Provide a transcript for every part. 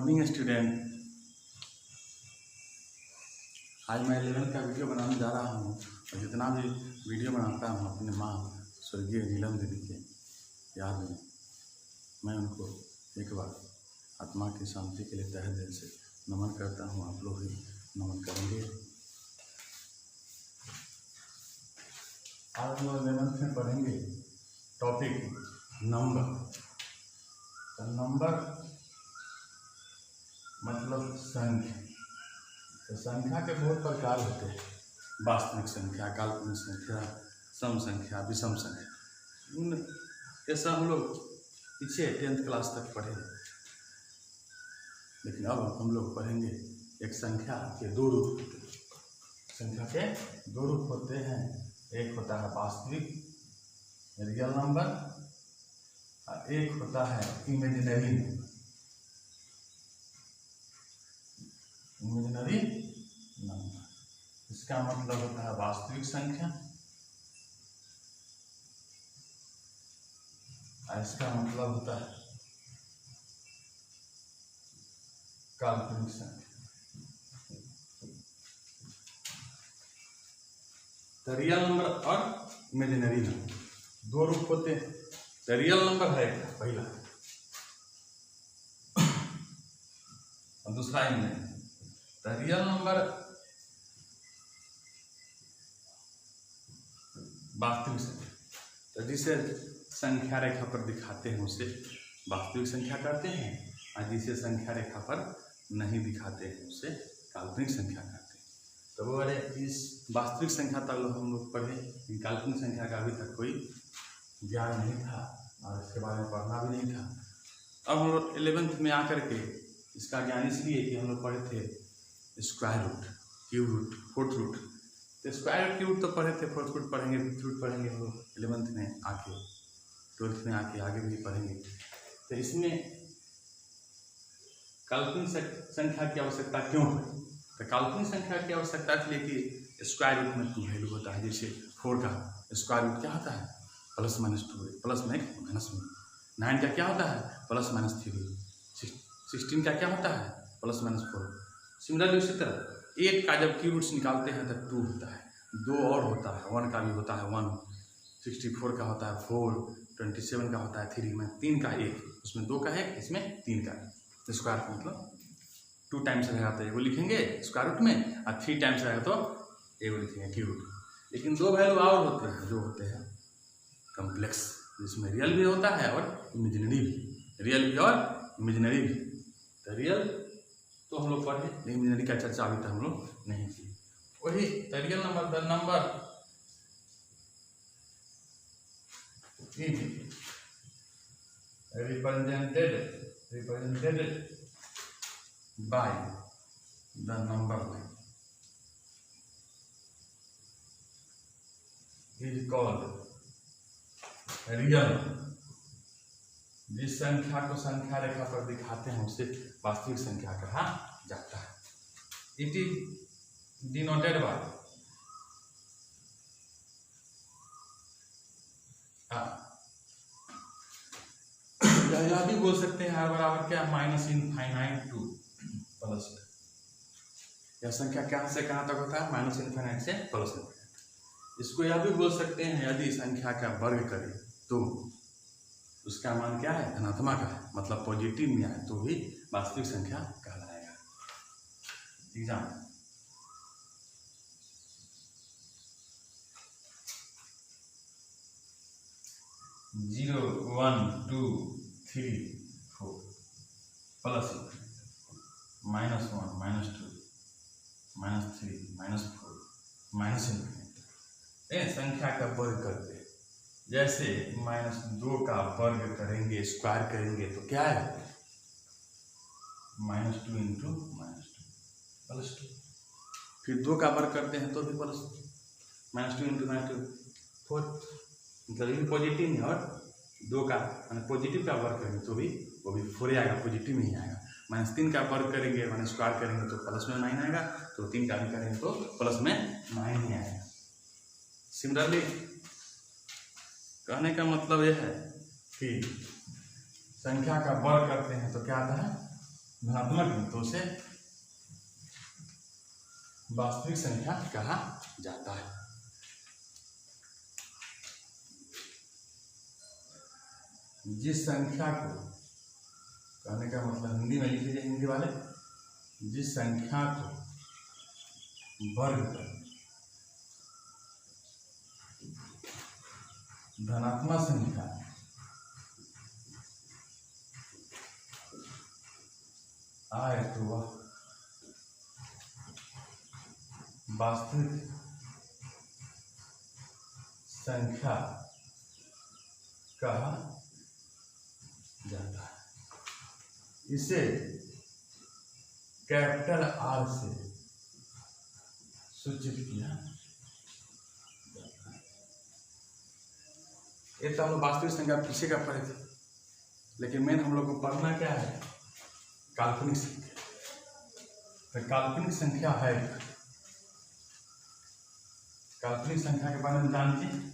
Morning student. आज मैं 11th का वीडियो बनाने जा रहा हूँ और जितना भी वीडियो बनाता हूँ अपने माँ स्वर्गीय नीलम दीदी के याद में मैं उनको एक बार आत्मा की शांति के लिए तहे दिल से नमन करता हूँ। आप लोग भी नमन करेंगे। आज हम लोग 11th में पढ़ेंगे टॉपिक नंबर। तो नंबर मतलब संख्या। तो संख्या के बहुत प्रकार होते हैं, वास्तविक संख्या, काल्पनिक संख्या, सम संख्या, विषम संख्या। ऐसा हम लोग पीछे 10th क्लास तक पढ़े, लेकिन अब हम लोग पढ़ेंगे एक संख्या के दो रूप होते हैं। संख्या के दो रूप होते हैं, एक होता है वास्तविक रियल नंबर और एक होता है इमेजिनरी नंबर। इमेजिनरी नंबर इसका मतलब होता है वास्तविक संख्या और इसका मतलब होता है काल्पनिक संख्या। तो रियल नंबर और इमेजिनरी नंबर दो रूप होते हैं। तो रियल नंबर है पहला और दूसरा इमेजिनरी। तो रियल नंबर वास्तविक संख्या, तो जिसे संख्या रेखा पर दिखाते हैं उसे वास्तविक संख्या कहते हैं और जिसे संख्या रेखा पर नहीं दिखाते हैं उसे काल्पनिक संख्या कहते हैं। तो वो वाले इस वास्तविक संख्या तक हम लोग पढ़े, काल्पनिक संख्या का अभी तक कोई ज्ञान नहीं था और इसके बारे में पढ़ना भी नहीं था। अब हम लोग 11th में आकर के इसका ज्ञान इसलिए कि हम लोग पढ़े थे square root, cube root, fourth root. तो स्क्वायर रूट, क्यूब रूट तो पढ़े थे, फोर्थ रूट पढ़ेंगे, फिफ्थ रूट पढ़ेंगे हम लोग 11th में आके, 12th में आके आगे भी पढ़ेंगे। तो इसमें काल्पनिक संख्या की आवश्यकता क्यों पड़ी? तो काल्पनिक संख्या की आवश्यकता इसलिए कि स्क्वायर रूट में 2 वैल्यू होता है। जैसे 4 का स्क्वायर रूट क्या होता है? प्लस माइनस 2, प्लस में माइनस में। 9 का क्या होता है? Plus minus 3। 16 का क्या होता है? Plus minus 4। सिमिलरली उसी तरह 8 का जब क्यूब रूट्स निकालते हैं तो 2 होता है, 2 और होता है, 1 का भी होता है 1, 64 का होता है 4, 27 का होता है 3 में 3 का 1, उसमें 2 का है, इसमें 3 का है। तो स्क्वायर का मतलब 2 टाइम्स रहेगा तो एगो लिखेंगे स्क्वायर रूट में और 3 टाइम्स रहेगा तो एगो लिखेंगे क्यूब रूट। लेकिन 2 वैल्यू और होते हैं जो होते हैं कम्प्लेक्स, जिसमें रियल भी होता है और इमेजिनरी भी, रियल भी और इमेजिनरी भी। तो रियल तो हम लोग पढ़े, लेकिन इमेजिनरी का चर्चा अभी तक हम लोग नहीं की। वही real number, the number represented by the number line is called real. जिस संख्या को संख्या रेखा पर दिखाते हैं उसे वास्तविक संख्या कहा जाता है। इट इज डिनोटेड बाय यह भी बोल सकते हैं r बराबर क्या? Minus infinite two plus. यह संख्या कहाँ से कहाँ तक होता है? माइनस इनफाइनाइट से प्लस इनफाइनाइट। इसको यह भी बोल सकते हैं यदि संख्या का वर्ग करें तो उसका मान क्या है? धनात्मक है, मतलब पॉजिटिव में आए तो भी वास्तविक संख्या कहलाएगा। Example 0, 1, 2, 3, 4 plus -1, -2, -3, -4 minus infinity. संख्या का वर्ग करते हैं, जैसे -2 का वर्ग करेंगे, स्क्वायर करेंगे तो क्या है? -2 इंटू -2 +2। फिर 2 का वर्ग करते हैं तो भी प्लस, -2 इंटू -2 4, मतलब ये पॉजिटिव में। और 2 का मैंने पॉजिटिव का वर्ग करेंगे तो भी वो भी 4 आएगा, पॉजिटिव में ही आएगा। -3 का वर्ग करेंगे, मैंने स्क्वायर करेंगे तो प्लस में 9 आएगा, तो 3 का भी करेंगे तो प्लस में 9 ही आएगा। सिमिलरली कहने का मतलब यह है कि संख्या का वर्ग करते हैं तो क्या आता है? धनात्मक है तो उसे वास्तविक संख्या कहा जाता है। जिस संख्या को, कहने का मतलब हिंदी में लिख लीजिए हिंदी वाले, जिस संख्या को वर्ग कर धनात्मक संख्या आए तो वह वास्तविक संख्या कहा जाता है। इसे कैपिटल आर से सूचित किया जाता है। ये तो हम लोग वास्तविक संख्या पीछे का पढ़े थे, लेकिन मेन हम लोग को पढ़ना क्या है, काल्पनिक संख्या। तो काल्पनिक संख्या है, काल्पनिक संख्या के बारे में जानते हैं।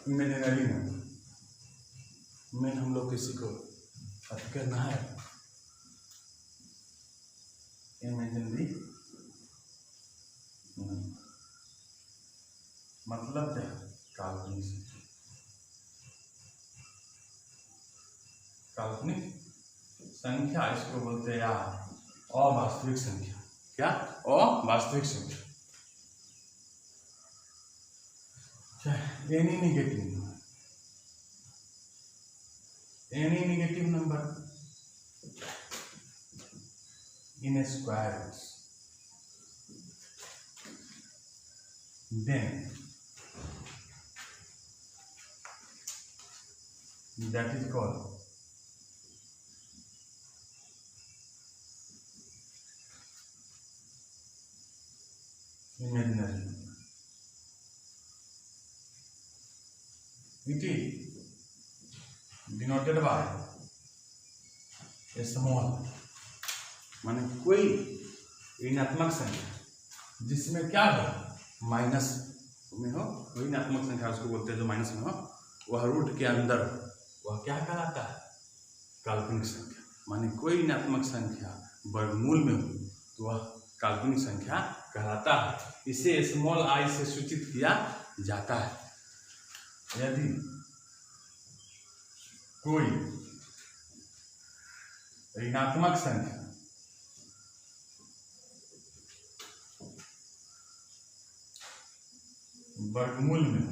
इमेजिनरी नंबर, मेन हम लोग किसी को अति करना है इमेजिनरी नंबर, मतलब क्या, काल्पनिक संख्या। काल्पनिक संख्या इसको बोलते हैं यार अवास्तविक संख्या। क्या? अवास्तविक संख्या। Any negative number in square roots, then that is called imaginary number. It is denoted by a small, माने कोई ऋणात्मक संख्या जिसमें क्या हो, माइनस में हो, वही ऋणात्मक संख्या उसको बोलते हैं जो माइनस में हो, वह रूट के अंदर, वह क्या कहलाता है, काल्पनिक संख्या। माने कोई ऋणात्मक संख्या वर्गमूल में हो तो वह काल्पनिक संख्या कहलाता है। इसे स्मॉल आई से सूचित किया जाता है। यदि कोई ऋणात्मक संख्या वर्गमूल में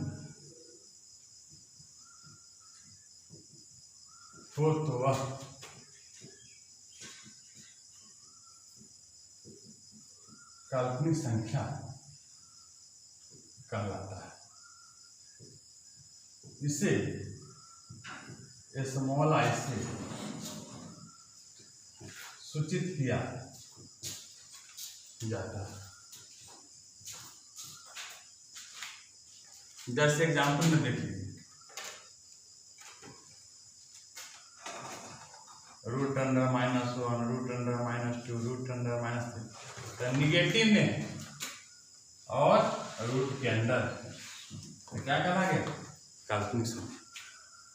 हो तो वह काल्पनिक संख्या कहलाता है। इसे स्मॉल आई से सूचित किया जाता है। जैसे एग्जाम्पल में देख लीजिए, root under -1, root under -2, root under -3, negative में और रूट के अंदर तो क्या कहा गया, काल्पनिक संख्या,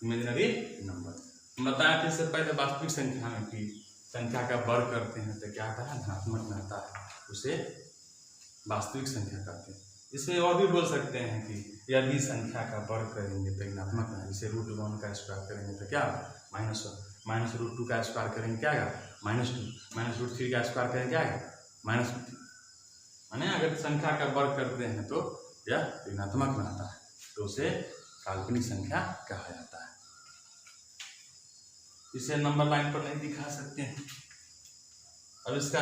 इमेजिनरी नंबर। हम बताया था इससे पहले वास्तविक संख्या में कि संख्या का वर्ग करते हैं तो क्या आता है, धनात्मक में आता है, उसे वास्तविक संख्या कहते हैं। इसमें और भी बोल सकते हैं कि यदि संख्या का वर्ग करेंगे तो ऋणात्मक में, जैसे √1 का स्क्वायर करेंगे तो क्या, -1, -√2 का स्क्वायर करेंगे क्या आएगा, -2, -√3 का स्क्वायर करेंगे क्या आएगा, -3। माने अगर संख्या का वर्ग करते हैं तो यह ऋणात्मक में आता है, तो उसे काल्पनिक संख्या कहा जाता है। इसे नंबर लाइन पर नहीं दिखा सकते हैं। अब इसका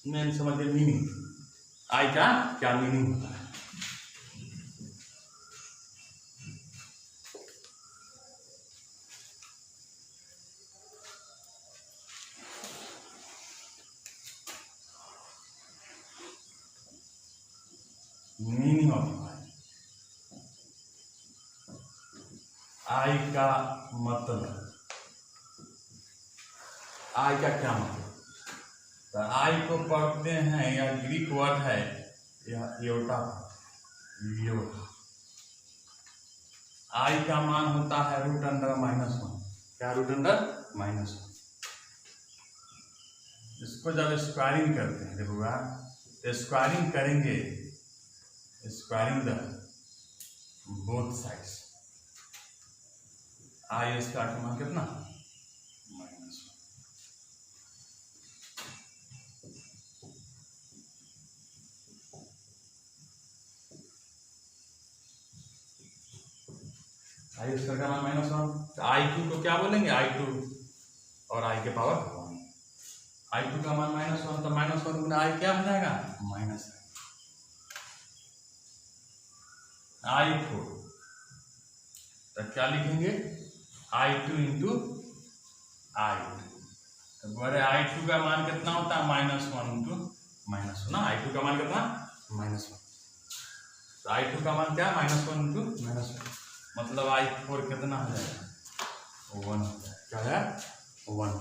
मेन समझिए मीनिंग, आई का क्या मीनिंग होता है। मीनिंग ऑफ आई का मतलब, आई का क्या मतलब, तो आई को पढ़ते हैं, यह ग्रीक वर्ड है, यह योटा, आई का मान होता है √(-1). क्या √(-1)? इसको जब स्क्वायरिंग करते हैं, देखो तो स्क्वायरिंग करेंगे, squaring the both sides, I square का मान कितना? -1। आई स्क्वायर का मान -1, तो I2 को क्या बोलेंगे? I2 और I के पावर 1। I2 का मान -1, तो -1 गुना I क्या हो जाएगा? -I। I4 तो क्या लिखेंगे? I2 into I2। तो बोले I2 का मान कितना होता है? -1 इंटू -1 ना। I2 का मान कितना? -1। तो I2 का मान क्या? -1 इंटू -1, मतलब I4 कितना हो जाएगा? 1 हो जाएगा। क्या है? 1।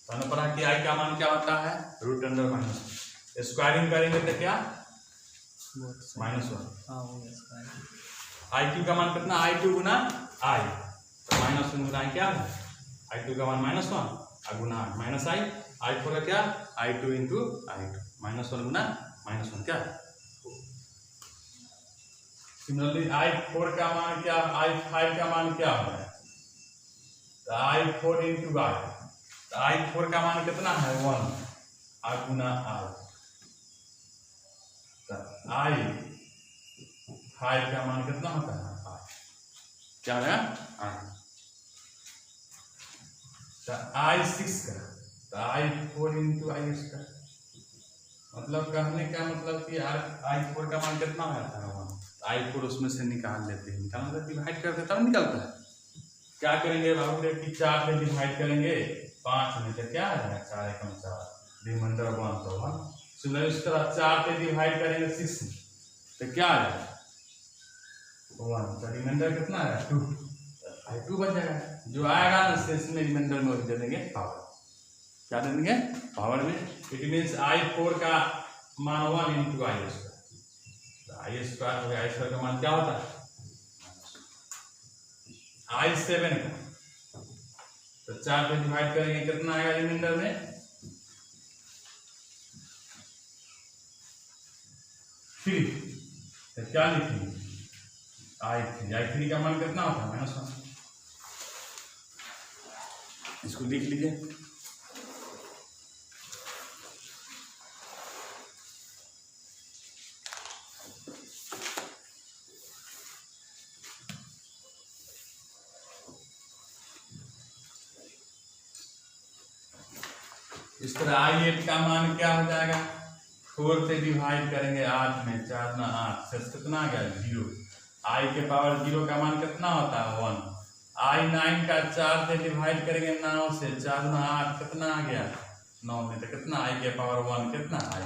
तो हमें पता कि I का मान क्या होता है? √(-1). स्क्वायरिंग करेंगे तो क्या? -1। I2 का मान कितना? I2 गुना I, तो -1 गुना I क्या है? I2 का मान -1 और गुना -I। I4 का क्या? I2 इंटू I2, -1 गुना -1 क्या? सिमिलरली I4 का मान क्या? I5 का मान क्या है? तो I4 इंटू I, तो I4 का मान कितना है? 1 और गुना I, तो I5 का मान कितना होता है? क्या है? I। तो I6 का, तो I4 इंटू I², मतलब कहने का मतलब कि I4 का मान कितना हो जाता है? 1। I4 उसमें से निकाल लेते हैं, निकालना तो डिवाइड करते तब निकलता है। क्या करेंगे बाबू? कि 4 से डिवाइड करेंगे 5 में, तो क्या आ जाएगा? 4 एकम 4, रिमाइंडर 1 तो 1। सिमिलर इस तरह 4 से डिवाइड करेंगे 6 में, तो क्या आ जाएगा? 1, तो रिमाइंडर कितना आएगा? 2, I2 बच जाएगा। जो आएगा ना शेष में रिमाइंडर में दे देंगे पावर। क्या दे देंगे? पावर में। इट मीन्स I4 का मान 1 इंटू I², तो I² हो गया। I² का मान क्या होता है? I7 का, तो 4 पे डिवाइड करेंगे कितना आएगा रिमाइंडर में? 3, तो क्या लिखेंगे? I3 का मान कितना होता है? -1। इसको लिख लीजिए। इस तरह I8 का मान क्या हो जाएगा? 4 से डिवाइड करेंगे 8 में, 4 ना 8 से कितना आ गया? 0। I के पावर 0 का मान कितना होता है? 1। I9 का 4 से डिवाइड करेंगे 9 से, 4 ना 8 कितना आ गया? 9 में, तो कितना? I के पावर 1 कितना? I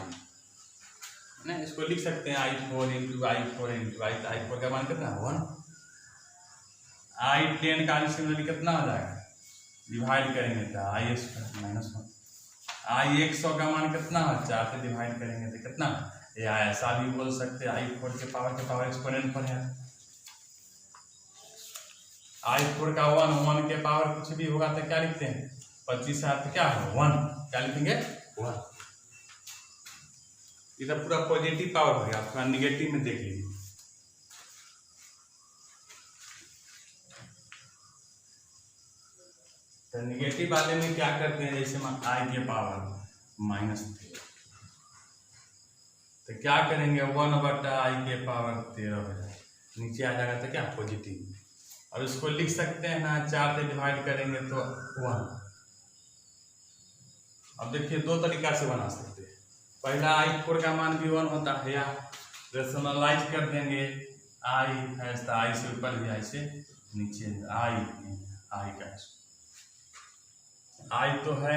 ना। इसको लिख सकते हैं I4 into I4 into I4 का मान कितना? 1। I10 का सिमिलरली कितना हो जाएगा? डिवाइड करेंगे तो I² -1। I100 का मान कितना है? 4 से डिवाइड करेंगे तो कितना? या ऐसा भी बोल सकते हैं I4 के पावर एक्सपोनेंट पर है। I4 का 1 के पावर कुछ भी होगा तो क्या लिखते हैं? 25 है तो क्या है? 1, क्या लिखेंगे? 1। इधर पूरा पॉजिटिव पावर हो गया, थोड़ा निगेटिव में देख लीजिए। तो निगेटिव वाले में क्या करते हैं? जैसे I के पावर -13, तो क्या करेंगे? 1/I के पावर 13 हो जाएगा, नीचे आ जाएगा तो क्या? पॉजिटिव। और इसको लिख सकते हैं ना, 4 से डिवाइड करेंगे तो 1। अब देखिए 2 तरीका से बना सकते हैं। पहला I4 का मान भी 1 होता है, या रेशनलाइज कर देंगे। I है तो I से ऊपर भी, I से नीचे, I का I तो है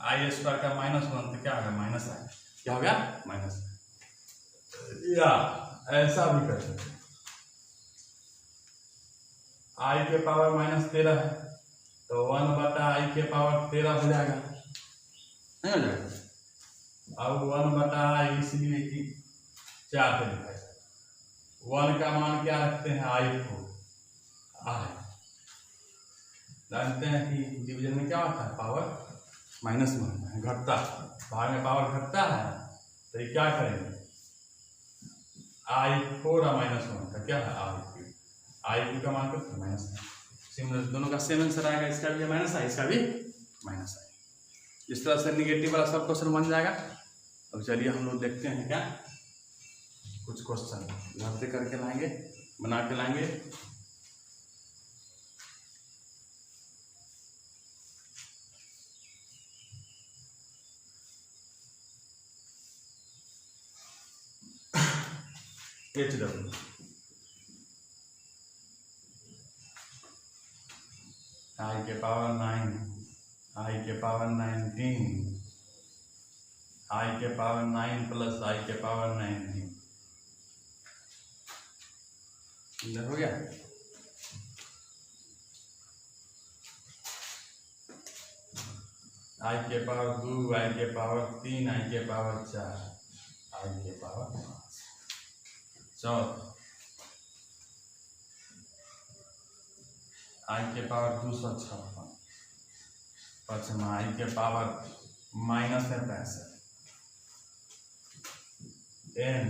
I² का -1, तो क्या होगा? -I। क्या होगा? -I। या ऐसा भी कर सकते हैं। I के पावर -13 है, तो 1/I के पावर 13 हो जाएगा, नहीं हो जाएगा? अब 1/I इसलिए कि 4 से डिवाइड, 1 का मान क्या रखते हैं? I4, आई। जानते हैं कि डिवीजन में क्या होता है, पावर माइनस में होता है, घटता है। भाग में पावर घटता है तो ये क्या करेंगे, I4 और -1 का क्या है I3 का मान कितना माइनस है। सिमिलर दोनों का सेम आंसर आएगा, इसका भी माइनस है, इसका भी माइनस है। इस तरह से निगेटिव वाला सब क्वेश्चन बन जाएगा। अब चलिए हम लोग देखते हैं क्या कुछ क्वेश्चन घर से करके लाएंगे, बना के लाएंगे। HW I के पावर 9, I के पावर 19, I के पावर 9 प्लस I के पावर 19 हो गया। I के पावर 2, I के पावर 3, I के पावर 4, I के पावर 5। चौथा I के पावर 256, पांचवा I के पावर -65, n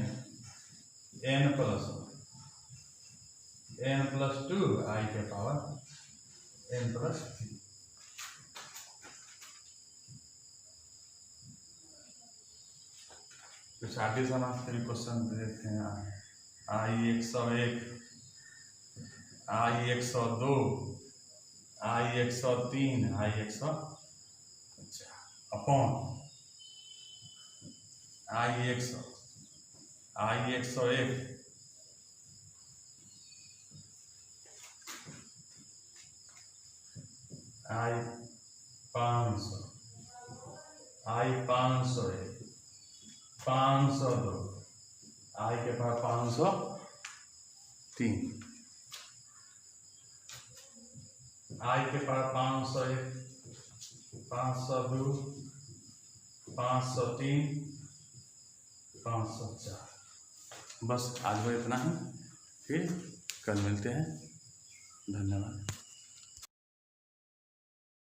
प्लस 2 I के पावर n प्लस 3। कुछ आगे सवाल फिर क्वेश्चन देखते हैं। I101, I102, I103, I100 upon I100, I101, I500, I501, 502, I के पावर 503, I के पावर 501, 502, 503, 504। बस आज वो इतना ही, फिर कल मिलते हैं। धन्यवाद।